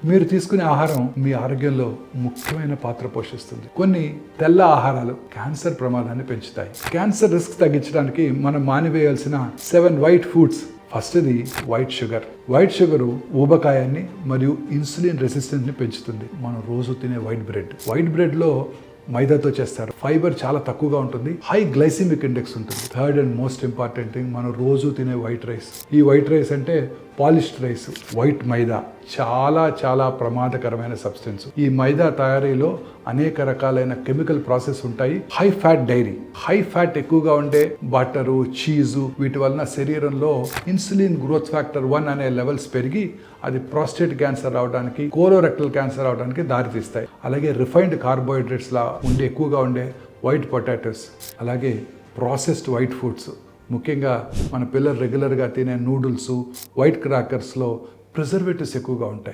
మీరు తీసుకునే ఆహారం మీ ఆరోగ్యంలో ముఖ్యమైన పాత్ర పోషిస్తుంది. కొన్ని తెల్ల ఆహారాలు క్యాన్సర్ ప్రమాదాన్ని పెంచుతాయి. క్యాన్సర్ రిస్క్ తగ్గించడానికి మనం మానివేయాల్సిన 7 వైట్ ఫుడ్స్. ఫస్ట్ది వైట్ షుగర్. వైట్ షుగరు ఊబకాయాన్ని మరియు ఇన్సులిన్ రెసిస్టెన్స్ ని పెంచుతుంది. మనం రోజు తినే వైట్ బ్రెడ్ లో మైదాతో చేస్తారు. ఫైబర్ చాలా తక్కువగా ఉంటుంది. హై గ్లైసిమిక్ ఇండెక్స్ ఉంటుంది. Third and most important thing, మనం రోజు తినే వైట్ రైస్. ఈ వైట్ రైస్ అంటే పాలిష్డ్ రైస్. వైట్ మైదా చాలా చాలా ప్రమాదకరమైన సబ్స్టెన్స్. ఈ మైదా తయారీలో అనేక రకాలైన కెమికల్ ప్రాసెస్ ఉంటాయి. High fat dairy, high fat ఎక్కువగా ఉండే బటరు, చీజు, వీటి వలన శరీరంలో ఇన్సులిన్ గ్రోత్ ఫ్యాక్టర్ 1 అనే లెవెల్స్ పెరిగి అది ప్రాస్టేట్ క్యాన్సర్ రావడానికి, కోలోరెక్టల్ క్యాన్సర్ రావడానికి దారితీస్తాయి. అలాగే రిఫైన్డ్ కార్బోహైడ్రేట్స్ లా ఎక్కువగా ఉండే వైట్ పొటాటోస్, అలాగే ప్రాసెస్డ్ వైట్ ఫుడ్స్, ముఖ్యంగా మన పిల్లలు రెగ్యులర్గా తినే నూడిల్స్, వైట్ క్రాకర్స్లో ప్రిజర్వేటివ్స్ ఎక్కువగా ఉంటాయి.